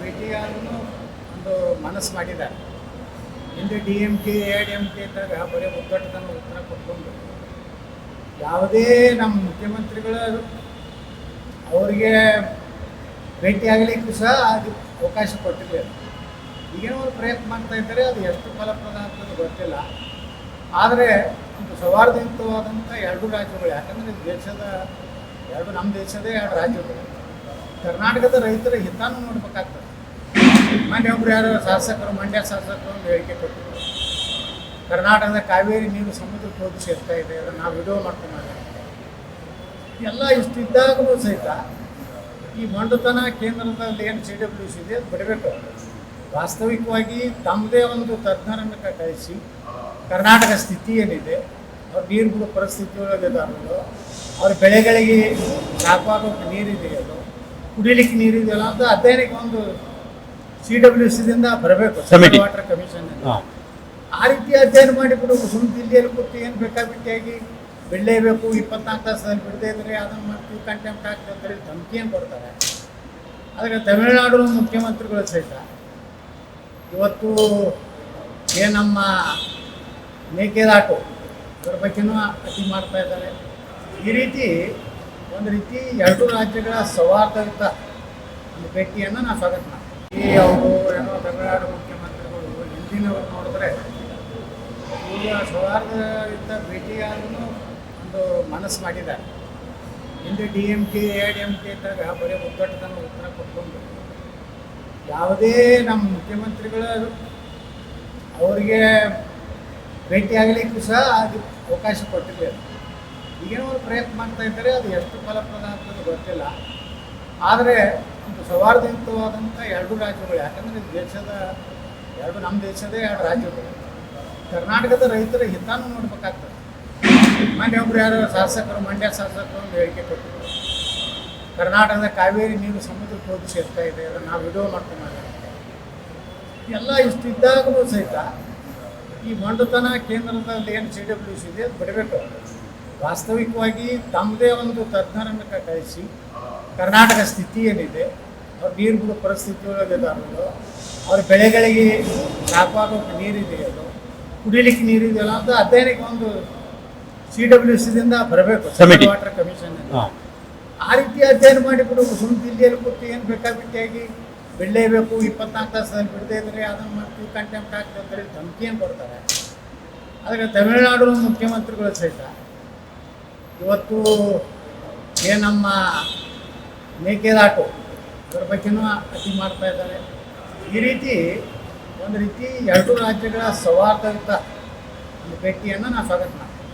ಭೇಟಿಯಾದ್ರೂ ಒಂದು ಮನಸ್ಸು ಮಾಡಿದ್ದಾರೆ. ಹಿಂದೆ DMK AIDMK ಇದ್ದಾಗ ಬರೀ ಒಗ್ಗಟ್ಟತನ ಉತ್ತರ ಕೊಟ್ಕೊಂಡು ಯಾವುದೇ ನಮ್ಮ ಮುಖ್ಯಮಂತ್ರಿಗಳು ಅವರಿಗೆ ಭೇಟಿಯಾಗಲಿಕ್ಕೂ ಸಹ ಅದು ಅವಕಾಶ ಕೊಟ್ಟಿರಲಿಲ್ಲ. ಈಗೇನೋ ಒಂದು ಪ್ರಯತ್ನ ಮಾಡ್ತಾ ಇದ್ದಾರೆ, ಅದು ಎಷ್ಟು ಫಲಪ್ರದ ಆಗ್ತದೆ ಗೊತ್ತಿಲ್ಲ. ಆದರೆ ಒಂದು ಸೌಹಾರ್ದಯುತವಾದಂಥ ಎರಡು ರಾಜ್ಯಗಳು, ಯಾಕಂದರೆ ನಮ್ಮ ದೇಶದ ಎರಡು ರಾಜ್ಯಗಳು, ಕರ್ನಾಟಕದ ರೈತರ ಹಿತಾನು ನೋಡ್ಬೇಕಾಗ್ತದೆ. ಮಂಡ್ಯ ಒಬ್ಬರು ಯಾರು ಶಾಸಕರು, ಮಂಡ್ಯ ಶಾಸಕರು ಒಂದು ಹೇಳಿಕೆ ಕೊಟ್ಟಿದ್ರು, ಕರ್ನಾಟಕದ ಕಾವೇರಿ ನೀರು ಸಮುದ್ರಕ್ಕೆ ಹೋಗಿ ಸೇರ್ತಾ ಇದೆ, ಅದನ್ನು ನಾವು ವಿಡಿಯೋ ಮಾಡ್ಕೊಂಡು ಎಲ್ಲ ಇಷ್ಟಿದ್ದಾಗಲೂ ಸಹಿತ ಈ ಮೊಂಡುತನ ಕೇಂದ್ರದಲ್ಲಿ ಏನು CWC ಇದೆ ಅದು ಬಿಡಬೇಕು. ವಾಸ್ತವಿಕವಾಗಿ ತಮ್ಮದೇ ಒಂದು ತಜ್ಞರನ್ನು ಕಳಿಸಿ ಕರ್ನಾಟಕ ಸ್ಥಿತಿ ಏನಿದೆ, ಅವ್ರ ನೀರು ಬಿಡೋ ಪರಿಸ್ಥಿತಿ ಒಳಗಿದಾರಲ್ಲೋ, ಅವ್ರ ಬೆಳೆಗಳಿಗೆ ಸಾಕಾಗೋಕ್ಕೆ ನೀರಿದೆಯಲ್ಲೋ, ಕುಡಿಲಿಕ್ಕೆ ನೀರಿದೆಯಲ್ಲ ಅಂತ ಅಧ್ಯಯನಕ್ಕೆ ಒಂದು CWCದಿಂದ ಬರಬೇಕು, ವಾಟರ್ ಕಮಿಷನ್. ಆ ರೀತಿ ಅಧ್ಯಯನ ಮಾಡಿಬಿಡು. ಸುಮ್ಮನೆ ದಿಲ್ಲಿಯಲ್ಲಿ ಕೂತು ಏನು ಬೇಕಾಬಿಟ್ಟಿಯಾಗಿ ಬಿಡಲೇಬೇಕು, 24 ತಾಸಲ್ಲಿ ಬಿಡದೇ ಇದ್ರೆ ಅದನ್ನು ಮಾಡ್ತೀವಿ, ಕಂಟೆಂಪ್ಟ್ ಆಗ್ತದೆ ಅಂತೇಳಿ ಧಮಕಿಯನ್ನು ಕೊಡ್ತಾರೆ. ಆದರೆ ತಮಿಳುನಾಡು ಮುಖ್ಯಮಂತ್ರಿಗಳು ಸಹಿತ ಇವತ್ತು ಏನು ನಮ್ಮ ಮೇಕೆದಾಟು ಅದರ ಬಗ್ಗೆನೂ ಅತಿ ಮಾಡ್ತಾ ಇದ್ದಾರೆ. ಈ ರೀತಿ ಒಂದು ರೀತಿ ಎರಡು ರಾಜ್ಯಗಳ ಸೌಹಾರ್ದಯುತ ಒಂದು ಭೇಟಿಯನ್ನು ನಾವು ಸ್ವಾಗತ ಮಾಡ್ತೀವಿ. ಈ ಅವರು ಏನೋ ತಮಿಳುನಾಡು ಮುಖ್ಯಮಂತ್ರಿಗಳು ಹಿಂದಿನವರು ನೋಡಿದ್ರೆ ಈಗ ಸೌಹಾರ್ದಯುತ ಭೇಟಿಯಾದ್ರೂ ಒಂದು ಮನಸ್ಸು ಮಾಡಿದ್ದಾರೆ. ಹಿಂದೆ DMK AIDMK ಇದ್ದಾಗ ಬರೀ ಒಗ್ಗಟ್ಟತನ ಉತ್ತರ ಕೊಟ್ಕೊಂಡು ಯಾವುದೇ ನಮ್ಮ ಮುಖ್ಯಮಂತ್ರಿಗಳು ಅವರಿಗೆ ಭೇಟಿಯಾಗಲಿಕ್ಕೂ ಸಹ ಅದು ಅವಕಾಶ ಕೊಟ್ಟಿರಲಿಲ್ಲ. ಈಗೇನೋ ಒಂದು ಪ್ರಯತ್ನ ಮಾಡ್ತಾ ಇದ್ದಾರೆ, ಅದು ಎಷ್ಟು ಫಲಪ್ರದ ಆಗ್ತದೆ ಗೊತ್ತಿಲ್ಲ. ಆದರೆ ಒಂದು ಸೌಹಾರ್ದಯುತವಾದಂಥ ಎರಡು ರಾಜ್ಯಗಳು, ಯಾಕಂದರೆ ನಮ್ಮ ದೇಶದ ಎರಡು ರಾಜ್ಯಗಳು, ಕರ್ನಾಟಕದ ರೈತರ ಹಿತಾನು ನೋಡ್ಬೇಕಾಗ್ತದೆ. ಮಂಡ್ಯ ಒಬ್ಬರು ಯಾರು ಶಾಸಕರು, ಮಂಡ್ಯ ಶಾಸಕರು ಒಂದು ಹೇಳಿಕೆ ಕೊಟ್ಟಿದ್ರು, ಕರ್ನಾಟಕದ ಕಾವೇರಿ ನೀರು ಸಮುದ್ರಕ್ಕೆ ಹೋಗಿ ಸೇರ್ತಾ ಇದೆ, ಅದನ್ನು ನಾವು ವಿಡಿಯೋ ಮಾಡ್ಕೊಂಡು ಎಲ್ಲ ಇಷ್ಟಿದ್ದಾಗಲೂ ಸಹಿತ ಈ ಮೊಂಡುತನ ಕೇಂದ್ರದಲ್ಲಿ ಏನು CWC ಇದೆ ಅದು ಬಿಡಬೇಕು. ವಾಸ್ತವಿಕವಾಗಿ ತಮ್ಮದೇ ಒಂದು ತಜ್ಞರನ್ನು ಕಳಿಸಿ ಕರ್ನಾಟಕ ಸ್ಥಿತಿ ಏನಿದೆ, ಅವ್ರ ನೀರು ಬಿಡೋ ಪರಿಸ್ಥಿತಿ ಒಳಗಿದಾರಲ್ಲೋ, ಅವ್ರ ಬೆಳೆಗಳಿಗೆ ಸಾಕಾಗೋಕ್ಕೆ ನೀರಿದೆಯಲ್ಲೋ, ಕುಡಿಲಿಕ್ಕೆ ನೀರಿದೆಯಲ್ಲ ಅಂತ ಅಧ್ಯಯನಕ್ಕೆ ಒಂದು CWCದಿಂದ ಬರಬೇಕು, ವಾಟರ್ ಕಮಿಷನ್. ಆ ರೀತಿ ಅಧ್ಯಯನ ಮಾಡಿಬಿಡು. ಸುಮ್ಮನೆ ದಿಲ್ಲಿಯಲ್ಲಿ ಕೂತು ಏನು ಬೇಕಾಬಿಟ್ಟಿಯಾಗಿ ಬಿಡಲೇಬೇಕು, 24 ತಾಸಲ್ಲಿ ಬಿಡದೇ ಇದ್ರೆ ಅದನ್ನು ಮಾಡ್ತೀವಿ, ಕಂಟೆಂಪ್ಟ್ ಆಗ್ತದೆ ಅಂತೇಳಿ ಧಮಕಿಯನ್ನು ಕೊಡ್ತಾರೆ. ಆದರೆ ತಮಿಳುನಾಡು ಮುಖ್ಯಮಂತ್ರಿಗಳು ಸಹಿತ ಇವತ್ತು ಏನು ನಮ್ಮ ಮೇಕೆದಾಟು ಅದರ ಬಗ್ಗೆನೂ ಅತಿ ಮಾಡ್ತಾ ಇದ್ದಾರೆ. ಈ ರೀತಿ ಒಂದು ರೀತಿ ಎರಡು ರಾಜ್ಯಗಳ ಸೌಹಾರ್ದಯುತ ಒಂದು ಭೇಟಿಯನ್ನು ನಾವು ಸ್ವಾಗತ ಮಾಡ್ತೀವಿ.